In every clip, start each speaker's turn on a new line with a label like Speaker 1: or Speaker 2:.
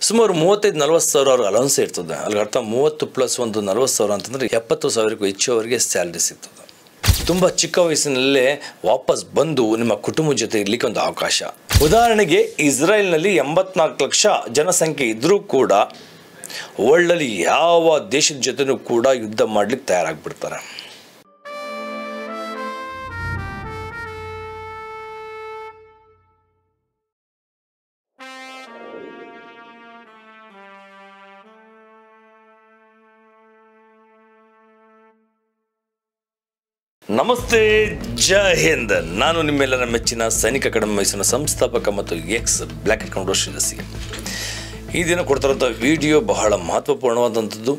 Speaker 1: ಸುಮಾರು 35-40 ಸಾವಿರ ಅವ್ರಿಗೆ ಅಲೌನ್ಸ್ ಇರ್ತದೆ. ಅಲ್ಲಿಗೆ ಅರ್ಥ 30 ಪ್ಲಸ್ ಒಂದು 40 ಸಾವಿರ ಅಂತಂದರೆ 70 ಸಾವಿರಕ್ಕೂ ಹೆಚ್ಚು ಅವರಿಗೆ ಸ್ಯಾಲ್ರಿ ಸಿಗ್ತದೆ. ತುಂಬ ಚಿಕ್ಕ ವಯಸ್ಸಿನಲ್ಲೇ ವಾಪಸ್ ಬಂದು ನಿಮ್ಮ ಕುಟುಂಬದ ಜೊತೆ ಇರಲಿಕ್ಕೆ ಒಂದು ಅವಕಾಶ. ಉದಾಹರಣೆಗೆ ಇಸ್ರೇಲ್ನಲ್ಲಿ 84 ಲಕ್ಷ ಜನಸಂಖ್ಯೆ ಇದ್ದರೂ ಕೂಡ ವರ್ಲ್ಡಲ್ಲಿ ಯಾವ ದೇಶದ ಜೊತೆನೂ ಕೂಡ ಯುದ್ಧ ಮಾಡಲಿಕ್ಕೆ ತಯಾರಾಗ್ಬಿಡ್ತಾರೆ. ನಮಸ್ತೆ, ಜೈ ಹಿಂದ್. ನಾನು ನಿಮ್ಮೆಲ್ಲರ ಮೆಚ್ಚಿನ ಸೈನಿಕ ಅಕಾಡೆಮಿ ಮೈಸೂರಿನ ಸಂಸ್ಥಾಪಕ ಮತ್ತು ಎಕ್ಸ್ ಬ್ಲ್ಯಾಕ್ ಅಕೌಂಟ್ ಶ್ರೀದಸಿ. ಈ ದಿನ ಕೊಡ್ತಾರಂಥ ವಿಡಿಯೋ ಬಹಳ ಮಹತ್ವಪೂರ್ಣವಾದಂಥದ್ದು.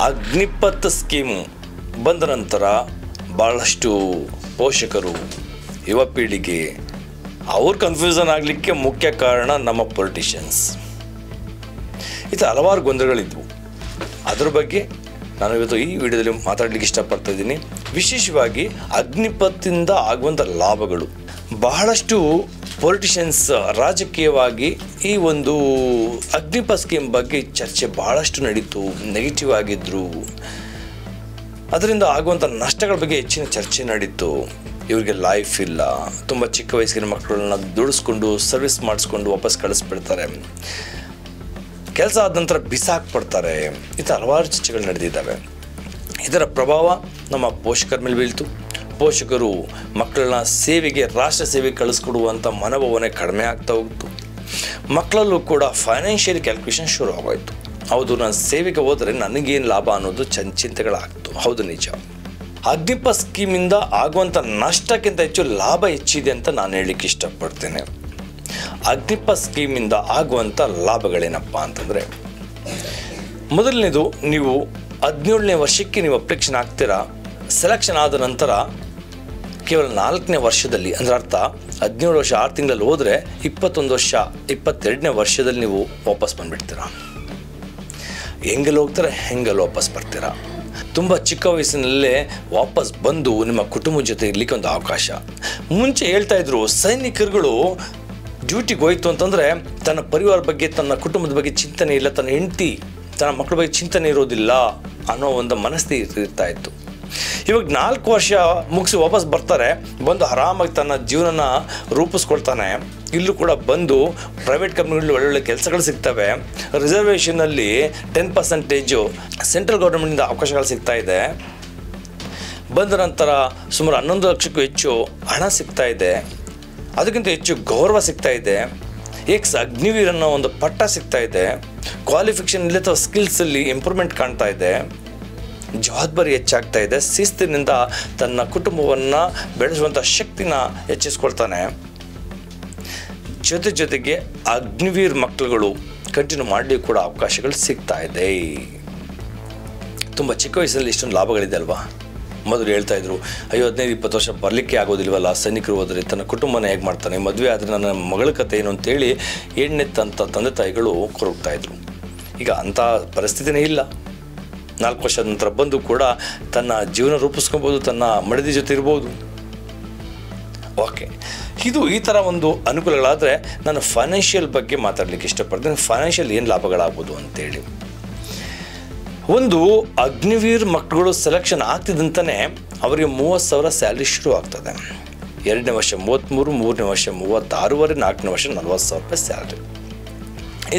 Speaker 1: ಅಗ್ನಿಪಥ್ ಸ್ಕೀಮು ಬಂದ ನಂತರ ಭಾಳಷ್ಟು ಪೋಷಕರು, ಯುವ ಪೀಳಿಗೆ ಅವ್ರು ಕನ್ಫ್ಯೂಷನ್ ಆಗಲಿಕ್ಕೆ ಮುಖ್ಯ ಕಾರಣ ನಮ್ಮ ಪೊಲಿಟಿಷಿಯನ್ಸ್. ಇದು ಹಲವಾರು ಗೊಂದಲಗಳಿದ್ವು. ಅದ್ರ ಬಗ್ಗೆ ನಾನು ಇವತ್ತು ಈ ವಿಡಿಯೋದಲ್ಲಿ ಮಾತಾಡಲಿಕ್ಕೆ ಇಷ್ಟಪಡ್ತಾ ಇದ್ದೀನಿ. ವಿಶೇಷವಾಗಿ ಅಗ್ನಿಪಥಿಂದ ಆಗುವಂಥ ಲಾಭಗಳು. ಬಹಳಷ್ಟು ಪೊಲಿಟಿಷಿಯನ್ಸ್ ರಾಜಕೀಯವಾಗಿ ಈ ಒಂದು ಅಗ್ನಿಪಥ್ ಸ್ಕೀಮ್ ಬಗ್ಗೆ ಚರ್ಚೆ ಬಹಳಷ್ಟು ನಡೀತು, ನೆಗೆಟಿವ್ ಆಗಿದ್ದರು. ಅದರಿಂದ ಆಗುವಂಥ ನಷ್ಟಗಳ ಬಗ್ಗೆ ಹೆಚ್ಚಿನ ಚರ್ಚೆ ನಡೀತು. ಇವರಿಗೆ ಲೈಫ್ ಇಲ್ಲ, ತುಂಬ ಚಿಕ್ಕ ವಯಸ್ಸಿನ ಮಕ್ಕಳನ್ನ ದುಡಿಸ್ಕೊಂಡು ಸರ್ವಿಸ್ ಮಾಡಿಸ್ಕೊಂಡು ವಾಪಸ್ ಕಳಿಸ್ಬಿಡ್ತಾರೆ, ಕೆಲಸ ಆದ ನಂತರ ಬಿಸಾಕ್ಬಿಡ್ತಾರೆ. ಇದು ಹಲವಾರು ಚರ್ಚೆಗಳು ನಡೆದಿದ್ದಾವೆ. ಇದರ ಪ್ರಭಾವ ನಮ್ಮ ಪೋಷಕರ ಮೇಲೆ ಬೀಳ್ತು. ಪೋಷಕರು ಮಕ್ಕಳನ್ನ ಸೇವೆಗೆ, ರಾಷ್ಟ್ರ ಸೇವೆಗೆ ಕಳಿಸ್ಕೊಡುವಂಥ ಮನೋಭಾವನೆ ಕಡಿಮೆ ಆಗ್ತಾ ಹೋಗ್ತು. ಮಕ್ಕಳಲ್ಲೂ ಕೂಡ ಫೈನಾನ್ಷಿಯಲ್ ಕ್ಯಾಲ್ಕುಲೇಷನ್ ಶುರು ಆಗೋಯ್ತು. ಹೌದು, ನಾನು ಸೇವೆಗೆ ಹೋದರೆ ನನಗೇನು ಲಾಭ ಅನ್ನೋದು ಚಿಂತೆಗಳಾಗ್ತು. ಹೌದು, ನಿಜ. ಅಗ್ನಿಪಥ್ ಸ್ಕೀಮಿಂದ ಆಗುವಂಥ ನಷ್ಟಕ್ಕಿಂತ ಹೆಚ್ಚು ಲಾಭ ಹೆಚ್ಚಿದೆ ಅಂತ ನಾನು ಹೇಳಲಿಕ್ಕೆ ಇಷ್ಟಪಡ್ತೇನೆ. ಅಗ್ನಿಪಥ್ ಸ್ಕೀಮಿಂದ ಆಗುವಂಥ ಲಾಭಗಳೇನಪ್ಪ ಅಂತಂದರೆ, ಮೊದಲನೇದು, ನೀವು 17ನೇ ವರ್ಷಕ್ಕೆ ನೀವು ಅಪ್ಲಿಕೇಶನ್ ಹಾಕ್ತೀರಾ. ಸೆಲೆಕ್ಷನ್ ಆದ ನಂತರ ಕೇವಲ 4ನೇ ವರ್ಷದಲ್ಲಿ, ಅಂದರೆ ಅರ್ಥ 17 ವರ್ಷ 6 ತಿಂಗಳಲ್ಲಿ ಹೋದರೆ 21 ವರ್ಷ 22ನೇ ವರ್ಷದಲ್ಲಿ ನೀವು ವಾಪಸ್ ಬಂದುಬಿಡ್ತೀರಾ. ಹೆಂಗೆಲ್ಲ ಹೋಗ್ತಾರೆ, ಹೆಂಗೆಲ್ಲ ವಾಪಸ್ ಬರ್ತೀರಾ. ತುಂಬ ಚಿಕ್ಕ ವಯಸ್ಸಿನಲ್ಲೇ ವಾಪಸ್ ಬಂದು ನಿಮ್ಮ ಕುಟುಂಬದ ಜೊತೆ ಇರಲಿಕ್ಕೆ ಒಂದು ಅವಕಾಶ. ಮುಂಚೆ ಹೇಳ್ತಾ ಇದ್ರು, ಸೈನಿಕರುಗಳು ಡ್ಯೂಟಿಗೆ ಹೋಯ್ತು ಅಂತಂದರೆ ತನ್ನ ಪರಿವಾರ ಬಗ್ಗೆ, ತನ್ನ ಕುಟುಂಬದ ಬಗ್ಗೆ ಚಿಂತನೆ ಇಲ್ಲ, ತನ್ನ ಹೆಂಡತಿ, ತನ್ನ ಮಕ್ಕಳ ಬಗ್ಗೆ ಚಿಂತನೆ ಇರೋದಿಲ್ಲ ಅನ್ನೋ ಒಂದು ಮನಸ್ಥಿತಿ ಇರ್ತಾ ಇತ್ತು. ಇವಾಗ 4 ವರ್ಷ ಮುಗಿಸಿ ವಾಪಸ್ ಬರ್ತಾರೆ. ಬಂದು ಆರಾಮಾಗಿ ತನ್ನ ಜೀವನನ ರೂಪಿಸ್ಕೊಳ್ತಾನೆ. ಇಲ್ಲೂ ಕೂಡ ಬಂದು ಪ್ರೈವೇಟ್ ಕಂಪ್ನಿಗಳಲ್ಲಿ ಒಳ್ಳೊಳ್ಳೆ ಕೆಲಸಗಳು ಸಿಗ್ತವೆ. ರಿಸರ್ವೇಷನಲ್ಲಿ 10% ಸೆಂಟ್ರಲ್ ಗೌರ್ಮೆಂಟಿಂದ ಅವಕಾಶಗಳು ಸಿಗ್ತಾ ಇದೆ. ಬಂದ ನಂತರ ಸುಮಾರು 11 ಲಕ್ಷಕ್ಕೂ ಹೆಚ್ಚು ಹಣ ಸಿಗ್ತಾ ಇದೆ. ಅದಕ್ಕಿಂತ ಹೆಚ್ಚು ಗೌರವ ಸಿಗ್ತಾ ಇದೆ. ಎಕ್ಸ್ ಅಗ್ನಿವೀರ್ ಅನ್ನೋ ಒಂದು ಪಟ್ಟ ಸಿಗ್ತಾ ಇದೆ. ಕ್ವಾಲಿಫಿಕೇಷನ್ ಇಲ್ಲಿ ಅಥವಾ ಸ್ಕಿಲ್ಸಲ್ಲಿ ಇಂಪ್ರೂವ್ಮೆಂಟ್ ಕಾಣ್ತಾ ಇದೆ. ಜವಾಬ್ದಾರಿ ಹೆಚ್ಚಾಗ್ತಾ ಇದೆ. ಶಿಸ್ತಿನಿಂದ ತನ್ನ ಕುಟುಂಬವನ್ನು ಬೆಳೆಸುವಂಥ ಶಕ್ತಿನ ಹೆಚ್ಚಿಸ್ಕೊಳ್ತಾನೆ. ಜೊತೆಗೆ ಅಗ್ನಿವೀರ್ ಮಕ್ಕಳುಗಳು ಕಂಟಿನ್ಯೂ ಮಾಡಲಿಕ್ಕೆ ಕೂಡ ಅವಕಾಶಗಳು ಸಿಗ್ತಾ ಇದೆ. ತುಂಬ ಚಿಕ್ಕ ವಯಸ್ಸಲ್ಲಿ ಇಷ್ಟೊಂದು ಲಾಭಗಳಿದೆ ಅಲ್ವಾ. ಮೊದಲು ಹೇಳ್ತಾ ಇದ್ರು, ಅಯ್ಯೋ 15-20 ವರ್ಷ ಬರಲಿಕ್ಕೆ ಆಗೋದಿಲ್ವಲ್ಲ, ಸೈನಿಕರು ಹೋದರೆ ತನ್ನ ಕುಟುಂಬನ ಹೇಗೆ ಮಾಡ್ತಾನೆ, ಮದುವೆ ಆದರೆ ನನ್ನ ಮಗಳ ಕಥೆ ಏನು ಅಂತೇಳಿ ಹೆಣ್ಣೆತ್ತಂಥ ತಂದೆ ತಾಯಿಗಳು ಕೊರಗ್ತಾಯಿದ್ರು. ಈಗ ಅಂಥ ಪರಿಸ್ಥಿತಿನೇ ಇಲ್ಲ. 4 ವರ್ಷದ ನಂತರ ಬಂದು ಕೂಡ ತನ್ನ ಜೀವನ ರೂಪಿಸ್ಕೊಬೋದು, ತನ್ನ ಮಡದಿ ಜೊತೆ ಇರ್ಬೋದು. ಓಕೆ, ಇದು ಈ ಥರ ಒಂದು ಅನುಕೂಲಗಳಾದರೆ ನಾನು ಫೈನಾನ್ಷಿಯಲ್ ಬಗ್ಗೆ ಮಾತಾಡಲಿಕ್ಕೆ ಇಷ್ಟಪಡ್ತೀನಿ. ಫೈನಾನ್ಷಿಯಲ್ ಏನು ಲಾಭಗಳಾಗ್ಬೋದು ಅಂತೇಳಿ. ಒಂದು ಅಗ್ನಿವೀರ್ ಮಕ್ಕಳು ಸೆಲೆಕ್ಷನ್ ಆಗ್ತಿದ್ದಂತಲೇ ಅವರಿಗೆ 30,000 ಸ್ಯಾಲ್ರಿ ಶುರು ಆಗ್ತದೆ. 2ನೇ ವರ್ಷ 33, 3ನೇ ವರ್ಷ 36ವರೆ, 4ನೇ ವರ್ಷ 40,000 ರೂಪಾಯಿ ಸ್ಯಾಲ್ರಿ.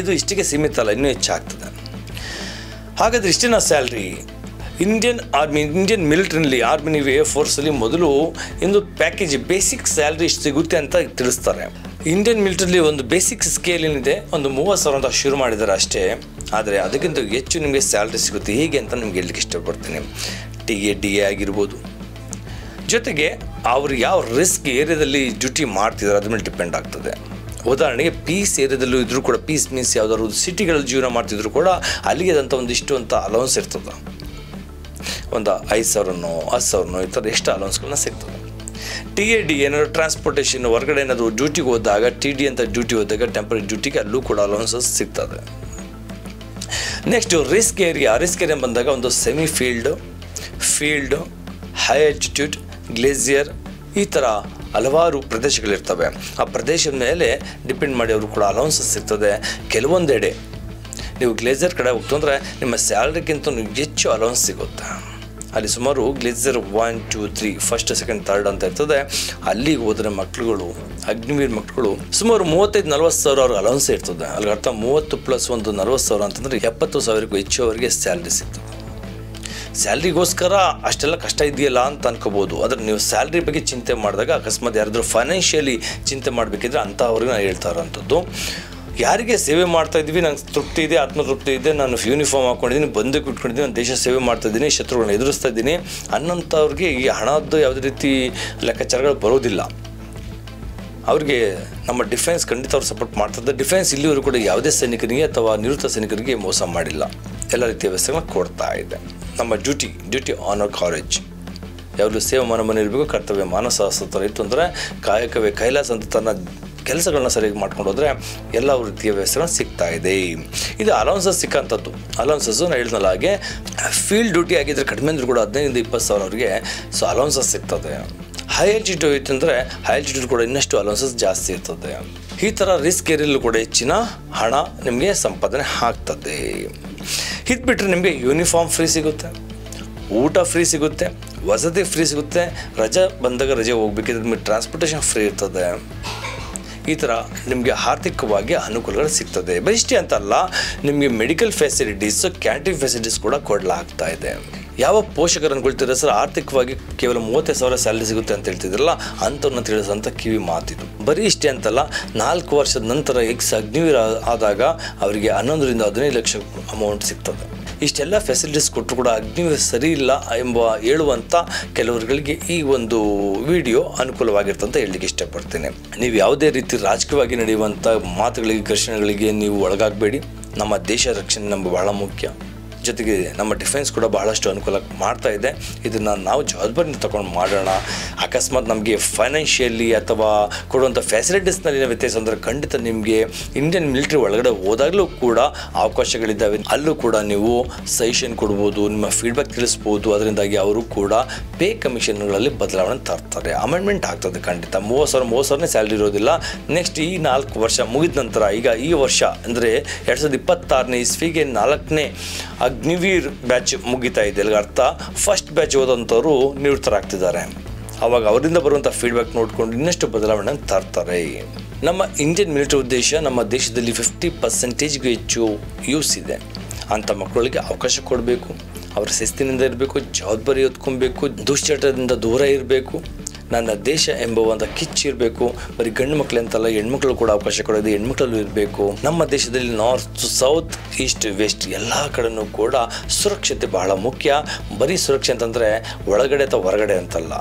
Speaker 1: ಇದು ಇಷ್ಟಿಗೆ ಸೀಮಿತ ಅಲ್ಲ, ಇನ್ನೂ ಹೆಚ್ಚಾಗ್ತದೆ. ಹಾಗಾದರೆ ಇಷ್ಟೇನ ಸ್ಯಾಲ್ರಿ? ಇಂಡಿಯನ್ ಮಿಲಿಟ್ರಿನಲ್ಲಿ, ಆರ್ಮಿ, ಏರ್ ಫೋರ್ಸಲ್ಲಿ ಮೊದಲು ಒಂದು ಪ್ಯಾಕೇಜ್ ಬೇಸಿಕ್ ಸ್ಯಾಲ್ರಿ ಇಷ್ಟು ಸಿಗುತ್ತೆ ಅಂತ ತಿಳಿಸ್ತಾರೆ. ಇಂಡಿಯನ್ ಮಿಲಿಟ್ರಿಲಿ ಒಂದು ಬೇಸಿಕ್ ಸ್ಕೇಲ್ ಏನಿದೆ, ಒಂದು 30,000 ಅಂತ ಶುರು ಮಾಡಿದ್ದಾರೆ ಅಷ್ಟೇ. ಆದರೆ ಅದಕ್ಕಿಂತ ಹೆಚ್ಚು ನಿಮಗೆ ಸ್ಯಾಲ್ರಿ ಸಿಗುತ್ತೆ. ಹೇಗೆ ಅಂತ ನಿಮ್ಗೆ ಹೇಳಲಿಕ್ಕೆ ಇಷ್ಟಪಡ್ತೀನಿ. ಡಿ ಎ ಆಗಿರ್ಬೋದು. ಜೊತೆಗೆ ಅವರು ಯಾವ ರಿಸ್ಕ್ ಏರಿಯಾದಲ್ಲಿ ಡ್ಯೂಟಿ ಮಾಡ್ತಿದ್ದಾರೆ ಅದ್ರ ಮೇಲೆ ಡಿಪೆಂಡ್ ಆಗ್ತದೆ. ಉದಾಹರಣೆಗೆ ಪೀಸ್ ಏರಿಯಾದಲ್ಲೂ ಇದ್ರೂ ಕೂಡ, ಪೀಸ್ ಮೀನ್ಸ್ ಯಾವುದಾದ್ರು ಸಿಟಿಗಳಲ್ಲಿ ಜೀವನ ಮಾಡ್ತಿದ್ರು ಕೂಡ ಅಲ್ಲಿಗೆ ಅದಂಥ ಒಂದಿಷ್ಟು ಅಂತ ಅಲೌನ್ಸ್ ಇರ್ತದೆ. ಒಂದು 5,000ನೋ 10,000ನೋ ಈ ಥರ ಎಷ್ಟು ಅಲೌನ್ಸ್ಗಳನ್ನ ಸಿಗ್ತದೆ. TAD ಏನಾದ್ರು ಟ್ರಾನ್ಸ್ಪೋರ್ಟೇಷನ್ ಹೊರಗಡೆ ಏನಾದರೂ ಡ್ಯೂಟಿಗೆ ಹೋದಾಗ TD ಅಂತ ಡ್ಯೂಟಿ ಹೋದಾಗ ಟೆಂಪರರಿ ಡ್ಯೂಟಿಗೆ ಅಲ್ಲೂ ಕೂಡ ಅಲೌನ್ಸಸ್ ಸಿಗ್ತದೆ. ನೆಕ್ಸ್ಟು ರಿಸ್ಕ್ ಏರಿಯಾ ಬಂದಾಗ ಒಂದು semi field high altitude glacier ಈ ಥರ ಹಲವಾರು ಪ್ರದೇಶಗಳಿರ್ತವೆ. ಆ ಪ್ರದೇಶದ ಮೇಲೆ ಡಿಪೆಂಡ್ ಮಾಡಿ ಅವರು ಕೂಡ ಅಲೌನ್ಸಸ್ ಸಿಗ್ತದೆ. ಕೆಲವೊಂದೆಡೆ ನೀವು ಗ್ಲೇಸಿಯರ್ ಕಡೆ ಹೋಗ್ತಂದ್ರೆ ನಿಮ್ಮ ಸ್ಯಾಲ್ರಿಗಿಂತ ಹೆಚ್ಚು ಅಲೌನ್ಸ್ ಸಿಗುತ್ತೆ. ಅಲ್ಲಿ ಸುಮಾರು ಗ್ಲೇಸಿಯರ್ 1, 2, 3 ಫಸ್ಟ್, ಸೆಕೆಂಡ್, ಥರ್ಡ್ ಅಂತ ಇರ್ತದೆ. ಅಲ್ಲಿಗೆ ಹೋದರೆ ಮಕ್ಕಳುಗಳು ಅಗ್ನಿವೀರ್ ಮಕ್ಕಳು ಸುಮಾರು 35-40 ಸಾವಿರ ಅವ್ರಿಗೆ ಅಲೌನ್ಸ್ ಇರ್ತದೆ. ಅಲ್ಲಿಗೆ ಅರ್ಥ 30 + 1 40 ಸಾವಿರ ಅಂತಂದರೆ 70 ಸಾವಿರಕ್ಕೂ ಹೆಚ್ಚು ಅವರಿಗೆ ಸ್ಯಾಲ್ರಿ ಸಿಗ್ತದೆ. ಸ್ಯಾಲ್ರಿಗೋಸ್ಕರ ಅಷ್ಟೆಲ್ಲ ಕಷ್ಟ ಇದೆಯಲ್ಲ ಅಂತ ಅನ್ಕೋಬೋದು. ಆದರೆ ನೀವು ಸ್ಯಾಲ್ರಿ ಬಗ್ಗೆ ಚಿಂತೆ ಮಾಡಿದಾಗ ಅಕಸ್ಮಾತ್ ಯಾರಾದರೂ ಫೈನಾನ್ಷಿಯಲಿ ಚಿಂತೆ ಮಾಡಬೇಕಿದ್ರೆ ಅಂಥವ್ರಿಗೆ ನಾನು ಹೇಳ್ತಾ ಇರೋಂಥದ್ದು, ಯಾರಿಗೆ ಸೇವೆ ಮಾಡ್ತಾ ಇದ್ದೀವಿ, ನಂಗೆ ತೃಪ್ತಿ ಇದೆ, ಆತ್ಮತೃಪ್ತಿ ಇದೆ, ನಾನು ಯೂನಿಫಾರ್ಮ್ ಹಾಕ್ಕೊಂಡಿದ್ದೀನಿ, ಬಂದಕ್ಕೆ ಇಟ್ಕೊಂಡಿದ್ದೀನಿ, ನಾನು ದೇಶ ಸೇವೆ ಮಾಡ್ತಾ ಇದ್ದೀನಿ, ಶತ್ರುಗಳನ್ನ ಎದುರಿಸ್ತಾ ಇದ್ದೀನಿ ಅನ್ನೋಂಥವ್ರಿಗೆ ಈ ಹಣದ್ದು ಯಾವುದೇ ರೀತಿ ಲೆಕ್ಕಾಚಾರಗಳು ಬರೋದಿಲ್ಲ. ಅವ್ರಿಗೆ ನಮ್ಮ ಡಿಫೆನ್ಸ್ ಖಂಡಿತ ಅವ್ರು ಸಪೋರ್ಟ್ ಮಾಡ್ತಾರೆ. ಡಿಫೆನ್ಸ್ ಇಲ್ಲಿವರೆಗೂ ಕೂಡ ಯಾವುದೇ ಸೈನಿಕರಿಗೆ ಅಥವಾ ನಿವೃತ್ತ ಸೈನಿಕರಿಗೆ ಮೋಸ ಮಾಡಿಲ್ಲ, ಎಲ್ಲ ರೀತಿಯ ವ್ಯವಸ್ಥೆಗಳನ್ನ ಕೊಡ್ತಾ ಇದೆ. ನಮ್ಮ ಡ್ಯೂಟಿ ಆನರ್ ಕಾಲೇಜ್ ಯಾವಾಗಲೂ ಸೇವೆ ಮನಮನೆ ಇರಬೇಕು, ಕರ್ತವ್ಯ ಮಾನಸ ಥರ ಇತ್ತು ಅಂದರೆ ಕಾಯಕವೇ ಕೈಲಾಸ ಅಂತ ತನ್ನ ಕೆಲಸಗಳನ್ನ ಸರಿಯಾಗಿ ಮಾಡ್ಕೊಂಡು ಹೋದರೆ ಎಲ್ಲ ರೀತಿಯ ವ್ಯವಸ್ಥೆಗಳನ್ನ ಸಿಗ್ತಾ ಇದೆ. ಇದು ಅಲೌನ್ಸಸ್ ಸಿಕ್ಕಂಥದ್ದು. ಅಲೌನ್ಸಸ್ಸು ನಾನು ಹೇಳಿದ್ನಲ್ಲ ಹಾಗೆ ಫೀಲ್ಡ್ ಡ್ಯೂಟಿ ಆಗಿದ್ದರೆ ಕಡಿಮೆ ಅಂದರೂ ಕೂಡ 15-20 ಸಾವಿರ ಅವ್ರಿಗೆ ಅಲೌನ್ಸಸ್ ಸಿಗ್ತದೆ. ಹೈ ಆಲ್ಟಿಟ್ಯೂಡ್ ಇತ್ತು ಅಂದರೆ ಹೈ ಆಲ್ಟಿಟ್ಯೂಡ್ ಕೂಡ ಇನ್ನಷ್ಟು ಅಲೌನ್ಸಸ್ ಜಾಸ್ತಿ ಇರ್ತದೆ. ಈ ಥರ ರಿಸ್ಕ್ ಏರಿಯಲ್ಲೂ ಕೂಡ ಹೆಚ್ಚಿನ ಹಣ ನಿಮಗೆ ಸಂಪಾದನೆ ಆಗ್ತದೆ. ಇದು ಬಿಟ್ಟರೆ ನಿಮಗೆ ಯೂನಿಫಾರ್ಮ್ ಫ್ರೀ ಸಿಗುತ್ತೆ, ಊಟ ಫ್ರೀ ಸಿಗುತ್ತೆ, ವಸತಿ ಫ್ರೀ ಸಿಗುತ್ತೆ, ರಜೆ ಬಂದಾಗ ರಜೆ ಹೋಗ್ಬೇಕಿದ್ರೆ ನಿಮಗೆ ಟ್ರಾನ್ಸ್ಪೋರ್ಟೇಷನ್ ಫ್ರೀ ಇರ್ತದೆ. ಈ ಥರ ನಿಮಗೆ ಆರ್ಥಿಕವಾಗಿ ಅನುಕೂಲಗಳು ಸಿಗ್ತದೆ. ಇಷ್ಟೇ ಅಂತಲ್ಲ, ನಿಮಗೆ ಮೆಡಿಕಲ್ ಫೆಸಿಲಿಟೀಸು, ಕ್ಯಾಂಟೀನ್ ಫೆಸಿಲಿಟೀಸ್ ಕೂಡ ಕೊಡಲಾಗ್ತಾ ಇದೆ. ಯಾವ ಪೋಷಕರು ಅನ್ಕೊಳ್ತಿದ್ರೆ ಸರ್ ಆರ್ಥಿಕವಾಗಿ ಕೇವಲ 30 ಸಾವಿರ ಸ್ಯಾಲ್ರಿ ಸಿಗುತ್ತೆ ಅಂತ ಹೇಳ್ತಿದ್ರಲ್ಲ, ಅಂಥವ್ರನ್ನ ತಿಳಿಸೋಂಥ ಕಿವಿ ಮಾತಿದು. ಬರೀ ಇಷ್ಟೇ ಅಂತಲ್ಲ, 4 ವರ್ಷದ ನಂತರ ಅಗ್ನಿವೀರ ಆದಾಗ ಅವರಿಗೆ 11-15 ಲಕ್ಷ ಅಮೌಂಟ್ ಸಿಗ್ತದೆ. ಇಷ್ಟೆಲ್ಲ ಫೆಸಿಲಿಟೀಸ್ ಕೊಟ್ಟರು ಕೂಡ ಅಗ್ನಿವೀರ ಸರಿ ಇಲ್ಲ ಎಂಬ ಹೇಳುವಂಥ ಕೆಲವರುಗಳಿಗೆ ಈ ಒಂದು ವಿಡಿಯೋ ಅನುಕೂಲವಾಗಿರ್ತಂತ ಹೇಳಲಿಕ್ಕೆ ಇಷ್ಟಪಡ್ತೇನೆ. ನೀವು ಯಾವುದೇ ರೀತಿ ರಾಜಕೀಯವಾಗಿ ನಡೆಯುವಂಥ ಮಾತುಗಳಿಗೆ, ಘರ್ಷಣೆಗಳಿಗೆ ನೀವು ಒಳಗಾಗಬೇಡಿ. ನಮ್ಮ ದೇಶ ರಕ್ಷಣೆ ನಮಗೆ ಬಹಳ ಮುಖ್ಯ. ಜೊತೆಗೆ ನಮ್ಮ ಡಿಫೆನ್ಸ್ ಕೂಡ ಬಹಳಷ್ಟು ಅನುಕೂಲ ಮಾಡ್ತಾ ಇದೆ. ಇದನ್ನು ನಾವು ಜವಾಬ್ದಾರಿನ ತಗೊಂಡು ಮಾಡೋಣ. ಅಕಸ್ಮಾತ್ ನಮಗೆ ಫೈನಾನ್ಷಿಯಲಿ ಅಥವಾ ಕೊಡುವಂಥ ಫೆಸಿಲಿಟೀಸ್ನಲ್ಲಿ ವ್ಯತ್ಯಾಸ ಅಂದರೆ ಖಂಡಿತ ನಿಮಗೆ ಇಂಡಿಯನ್ ಮಿಲಿಟರಿ ಒಳಗಡೆ ಹೋದಾಗಲೂ ಕೂಡ ಅವಕಾಶಗಳಿದ್ದಾವೆ. ಅಲ್ಲೂ ಕೂಡ ನೀವು ಸಜೆಷನ್ ಕೊಡ್ಬೋದು, ನಿಮ್ಮ ಫೀಡ್ಬ್ಯಾಕ್ ತಿಳಿಸ್ಬೋದು. ಅದರಿಂದಾಗಿ ಅವರು ಕೂಡ ಪೇ ಕಮಿಷನ್ಗಳಲ್ಲಿ ಬದಲಾವಣೆ ತರ್ತಾರೆ, ಅಮೆಂಡ್ಮೆಂಟ್ ಆಗ್ತದೆ. ಖಂಡಿತ 30 ಸಾವಿರನೇ ಸ್ಯಾಲ್ರಿ ಇರೋದಿಲ್ಲ. ನೆಕ್ಸ್ಟ್ ಈ 4 ವರ್ಷ ಮುಗಿದ ನಂತರ, ಈಗ ಈ ವರ್ಷ ಅಂದರೆ 2026ನೇ ಇಸ್ವಿಗೆ 4ನೇ ಅಗ್ನಿವೀರ್ ಬ್ಯಾಚ್ ಮುಗಿತಾ ಇದೆ. ಅಲ್ಲಿಗೆ ಅರ್ಥ ಫಸ್ಟ್ ಬ್ಯಾಚ್ ಹೋದಂಥವ್ರು ನಿವೃತ್ತರಾಗ್ತಿದ್ದಾರೆ. ಆವಾಗ ಅವರಿಂದ ಬರುವಂಥ ಫೀಡ್ಬ್ಯಾಕ್ ನೋಡಿಕೊಂಡು ಇನ್ನಷ್ಟು ಬದಲಾವಣೆ ತರ್ತಾರೆ. ನಮ್ಮ ಇಂಡಿಯನ್ ಮಿಲಿಟರಿ ಉದ್ದೇಶ ನಮ್ಮ ದೇಶದಲ್ಲಿ 50%ಗೂ ಹೆಚ್ಚು ಯೂಸ್ ಇದೆ. ಅಂಥ ಮಕ್ಕಳಿಗೆ ಅವಕಾಶ ಕೊಡಬೇಕು. ಅವರ ಶಿಸ್ತಿನಿಂದ ಇರಬೇಕು, ಜವಾಬ್ದಾರಿ ಹೊತ್ಕೊಬೇಕು, ದುಶ್ಚಟದಿಂದ ದೂರ ಇರಬೇಕು, ನನ್ನ ದೇಶ ಎಂಬ ಒಂದು ಕಿಚ್ಚಿರಬೇಕು. ಬರೀ ಗಂಡು ಮಕ್ಕಳು ಅಂತಲ್ಲ, ಹೆಣ್ಮಕ್ಳು ಕೂಡ ಅವಕಾಶ ಕೊಡೋದು ಹೆಣ್ಮಕ್ಳಲ್ಲೂ ಇರಬೇಕು. ನಮ್ಮ ದೇಶದಲ್ಲಿ ನಾರ್ತ್, ಸೌತ್, ಈಸ್ಟ್, ವೆಸ್ಟ್ ಎಲ್ಲ ಕಡೆನೂ ಕೂಡ ಸುರಕ್ಷತೆ ಬಹಳ ಮುಖ್ಯ. ಬರೀ ಸುರಕ್ಷೆ ಅಂತಂದರೆ ಒಳಗಡೆ ಅಥವಾ ಹೊರಗಡೆ ಅಂತಲ್ಲ,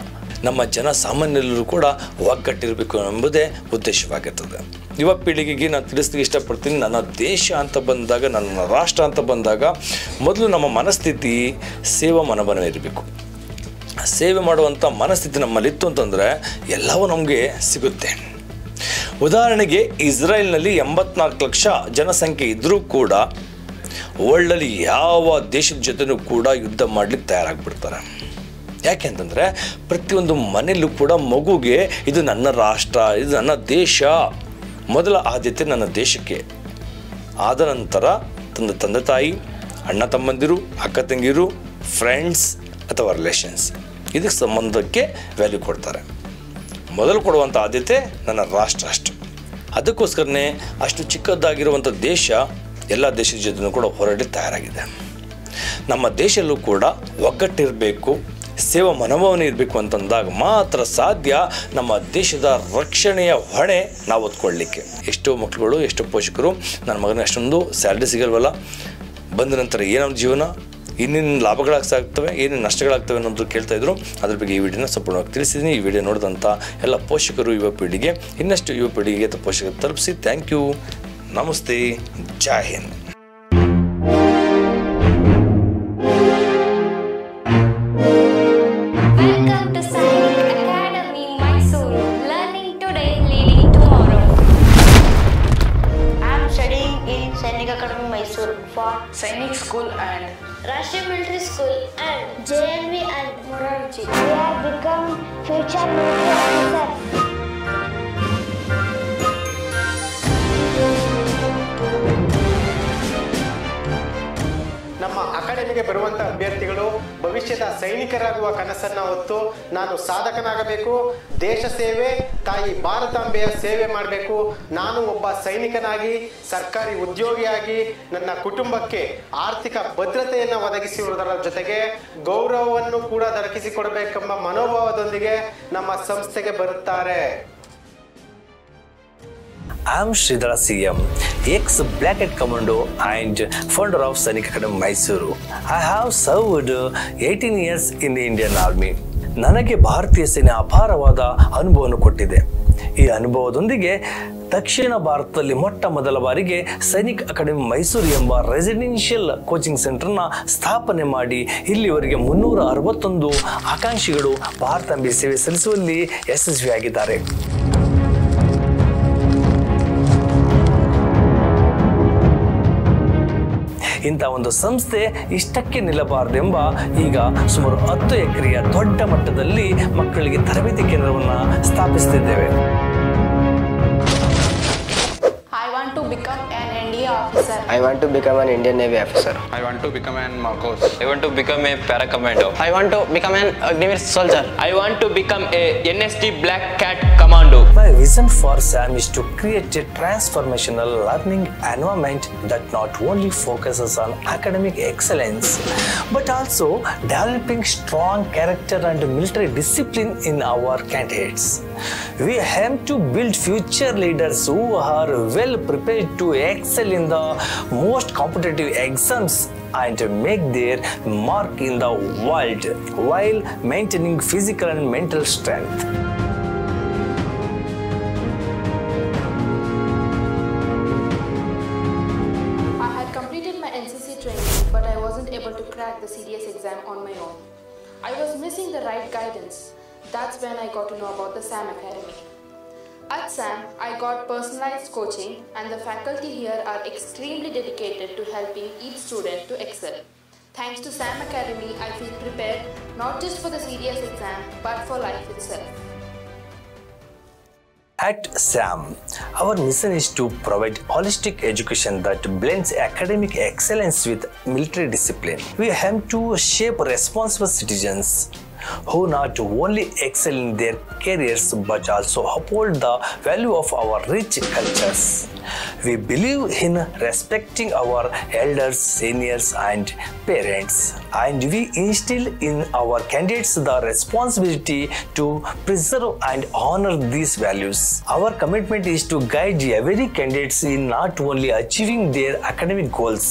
Speaker 1: ನಮ್ಮ ಜನ ಸಾಮಾನ್ಯರು ಕೂಡ ಒಗ್ಗಟ್ಟಿರಬೇಕು ಎಂಬುದೇ ಉದ್ದೇಶವಾಗಿರ್ತದೆ. ಯುವ ಪೀಳಿಗೆಗೆ ನಾನು ತಿಳಿಸ್ಲಿಕ್ಕೆ ಇಷ್ಟಪಡ್ತೀನಿ, ನನ್ನ ದೇಶ ಅಂತ ಬಂದಾಗ, ನನ್ನ ರಾಷ್ಟ್ರ ಅಂತ ಬಂದಾಗ ಮೊದಲು ನಮ್ಮ ಮನಸ್ಥಿತಿ ಸೇವಾ ಮನೋಭಾವನೆ ಇರಬೇಕು. ಸೇವೆ ಮಾಡುವಂಥ ಮನಸ್ಥಿತಿ ನಮ್ಮಲ್ಲಿತ್ತು ಅಂತಂದರೆ ಎಲ್ಲವೂ ನಮಗೆ ಸಿಗುತ್ತೆ. ಉದಾಹರಣೆಗೆ ಇಸ್ರೇಲ್ನಲ್ಲಿ 84 ಲಕ್ಷ ಜನಸಂಖ್ಯೆ ಇದ್ದರೂ ಕೂಡ ವರ್ಲ್ಡಲ್ಲಿ ಯಾವ ದೇಶದ ಜೊತೆನೂ ಕೂಡ ಯುದ್ಧ ಮಾಡಲಿಕ್ಕೆ ತಯಾರಾಗಿಬಿಡ್ತಾರೆ. ಯಾಕೆ ಅಂತಂದರೆ ಪ್ರತಿಯೊಂದು ಮನೆಯಲ್ಲೂ ಕೂಡ ಮಗುಗೆ ಇದು ನನ್ನ ರಾಷ್ಟ್ರ, ಇದು ನನ್ನ ದೇಶ, ಮೊದಲ ಆದ್ಯತೆ ನನ್ನ ದೇಶಕ್ಕೆ. ಆದ ನಂತರ ತಂದೆ ತಾಯಿ, ಅಣ್ಣ ತಮ್ಮಂದಿರು, ಅಕ್ಕ ತಂಗಿರು, ಫ್ರೆಂಡ್ಸ್ ಅಥವಾ ರಿಲೇಷನ್ಸ್, ಇದಕ್ಕೆ ಸಂಬಂಧಕ್ಕೆ ವ್ಯಾಲ್ಯೂ ಕೊಡ್ತಾರೆ. ಮೊದಲು ಕೊಡುವಂಥ ಆದ್ಯತೆ ನನ್ನ ರಾಷ್ಟ್ರ ಅಷ್ಟು. ಅದಕ್ಕೋಸ್ಕರನೇ ಅಷ್ಟು ಚಿಕ್ಕದಾಗಿರುವಂಥ ದೇಶ ಎಲ್ಲ ದೇಶದ ಜೊತೆನೂ ಕೂಡ ಹೋರಾಡಿ ತಯಾರಾಗಿದೆ. ನಮ್ಮ ದೇಶಲ್ಲೂ ಕೂಡ ಒಗ್ಗಟ್ಟಿರಬೇಕು, ಸೇವಾ ಮನೋಭಾವನೆ ಇರಬೇಕು ಅಂತಂದಾಗ ಮಾತ್ರ ಸಾಧ್ಯ ನಮ್ಮ ದೇಶದ ರಕ್ಷಣೆಯ ಹೊಣೆ ನಾವು ಹೊತ್ಕೊಳ್ಳಿಕ್ಕೆ. ಎಷ್ಟೋ ಮಕ್ಕಳುಗಳು, ಎಷ್ಟೋ ಪೋಷಕರು ನನ್ನ ಮಗನ ಅಷ್ಟೊಂದು ಸ್ಯಾಲ್ರಿ ಸಿಗಲ್ವಲ್ಲ, ಬಂದ ನಂತರ ಏನೋ ಜೀವನ, ಇನ್ನೇನು ಲಾಭಗಳಾಗ್ತವೆ, ಏನೇನು ನಷ್ಟಗಳಾಗ್ತವೆ ಅನ್ನೋದು ಕೇಳ್ತಾಯಿದ್ರು. ಅದ್ರ ಬಗ್ಗೆ ಈ ವಿಡಿಯೋನ ಸಂಪೂರ್ಣವಾಗಿ ತಿಳಿಸಿದ್ದೀನಿ. ಈ ವಿಡಿಯೋ ನೋಡಿದಂಥ ಎಲ್ಲ ಪೋಷಕರು, ಯುವ ಪೀಳಿಗೆ, ಇನ್ನಷ್ಟು ಯುವ ಪೀಳಿಗೆಗೆ ಅಥವಾ ಪೋಷಕರು ತಲುಪಿಸಿ. ಥ್ಯಾಂಕ್ ಯು, ನಮಸ್ತೆ, ಜೈ Hind.
Speaker 2: Welcome to Sainik Academy, Mysore. Sainik School and
Speaker 3: Rashtriya Military School and JNV and Morarji. We have become future military officers.
Speaker 4: ನಮ್ಮ ಅಕಾಡೆಮಿಗೆ ಬರುವಂಥ ಅಭ್ಯರ್ಥಿಗಳು ಭವಿಷ್ಯದ ಸೈನಿಕರಾಗುವ ಕನಸನ್ನು ಹೊತ್ತು ನಾನು ಸಾಧಕನಾಗಬೇಕು, ದೇಶ ಸೇವೆ, ತಾಯಿ ಭಾರತಾಂಬೆಯ ಸೇವೆ ಮಾಡಬೇಕು, ನಾನು ಒಬ್ಬ ಸೈನಿಕನಾಗಿ ಸರ್ಕಾರಿ ಉದ್ಯೋಗಿಯಾಗಿ ನನ್ನ ಕುಟುಂಬಕ್ಕೆ ಆರ್ಥಿಕ ಭದ್ರತೆಯನ್ನು ಒದಗಿಸುವುದರ ಜೊತೆಗೆ ಗೌರವವನ್ನು ಕೂಡ ದೊರಕಿಸಿಕೊಡಬೇಕೆಂಬ ಮನೋಭಾವದೊಂದಿಗೆ ನಮ್ಮ ಸಂಸ್ಥೆಗೆ ಬರುತ್ತಾರೆ.
Speaker 1: I am Sridhara CM, ex-Black Hat Commando and founder of Sainik Academy Mysuru. I have served 18 years in the Indian Army. ನನಗೆ ಭಾರತೀಯ ಸೇನೆ ಅಪಾರವಾದ ಅನುಭವವನ್ನು ಕೊಟ್ಟಿದೆ. ಈ ಅನುಭವದೊಂದಿಗೆ ದಕ್ಷಿಣ ಭಾರತದಲ್ಲಿ ಮೊಟ್ಟ ಮೊದಲ ಬಾರಿಗೆ ಸೈನಿಕ್ ಅಕಾಡೆಮಿ ಮೈಸೂರು ಎಂಬ ರೆಸಿಡೆನ್ಷಿಯಲ್ ಕೋಚಿಂಗ್ ಸೆಂಟರ್ನ ಸ್ಥಾಪನೆ ಮಾಡಿ ಇಲ್ಲಿವರೆಗೆ 361 ಆಕಾಂಕ್ಷಿಗಳು ಭಾರತಾಂಬೆ ಸೇವೆ ಸಲ್ಲಿಸುವಲ್ಲಿ ಯಶಸ್ವಿಯಾಗಿದ್ದಾರೆ. ಇಂಥ ಒಂದು ಸಂಸ್ಥೆ ಇಷ್ಟಕ್ಕೆ ನಿಲ್ಲಬಾರದೆಂಬ ಈಗ ಸುಮಾರು 10 ಎಕರೆಯ ದೊಡ್ಡ ಮಟ್ಟದಲ್ಲಿ ಮಕ್ಕಳಿಗೆ ತರಬೇತಿ ಕೇಂದ್ರವನ್ನು ಸ್ಥಾಪಿಸುತ್ತಿದ್ದೇವೆ.
Speaker 2: I want to become an NDA officer.
Speaker 5: I want to become an Indian Navy officer.
Speaker 6: I want to become an Marcos.
Speaker 7: I want to become a paracommando.
Speaker 5: I want to become an Agniveer soldier.
Speaker 7: I want to become a NST Black Cat Commando.
Speaker 1: My vision for SAM is to create a transformational learning environment that not only focuses on academic excellence but also developing strong character and military discipline in our candidates. We aim to build future leaders who are well prepared to excel in the most competitive exams and make their mark in the world while maintaining physical and mental strength.
Speaker 2: I had completed my NCC training, but I wasn't able to crack the CDS exam on my own. I was missing the right guidance. That's when I got to know about the SAM Academy. At SAM, I got personalized coaching, and the faculty here are extremely dedicated to helping each student to excel. Thanks to SAM Academy, I feel prepared not just for the CDS exam, but for life itself.
Speaker 1: At SAM, our mission is to provide holistic education that blends academic excellence with military discipline. We aim to shape responsible citizens who not only excel in their careers but also uphold the value of our rich cultures. We believe in respecting our elders, seniors and parents, and we instill in our candidates the responsibility to preserve and honor these values. Our commitment is to guide every candidate in not only achieving their academic goals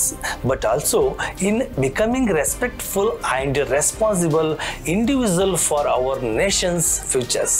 Speaker 1: but also in becoming respectful and responsible individual for our nation's futures.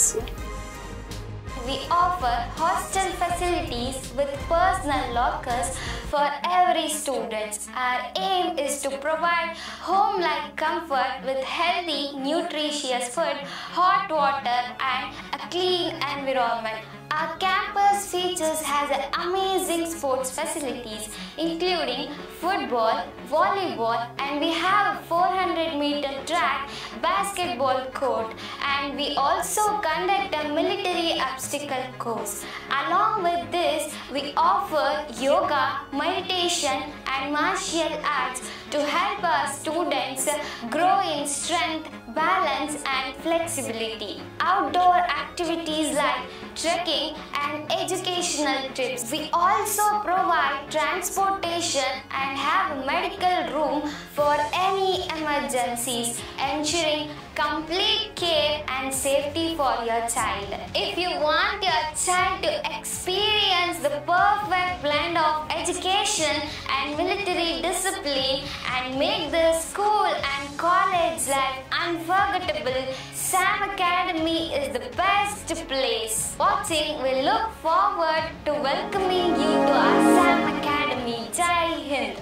Speaker 3: We offer hostel facilities with personal lockers for every student. Our aim is to provide home-like comfort with healthy, nutritious food, hot water and a clean environment. Our campus features has amazing sports facilities including football, volleyball, and we have a 400-meter track, basketball court, and we also conduct a military obstacle course. Along with this, we offer yoga, meditation, and martial arts to help our students grow in strength, balance, and flexibility. Outdoor activities like trekking and educational trips. We also provide transportation and have a medical room for any emergencies, ensuring complete care and safety for your child. If you want your child to experience the perfect blend of education and military discipline and make the school and college life unforgettable, SAM Academy is the best place. Watching, we look forward to welcoming you to our SAM Academy. Jai Hind!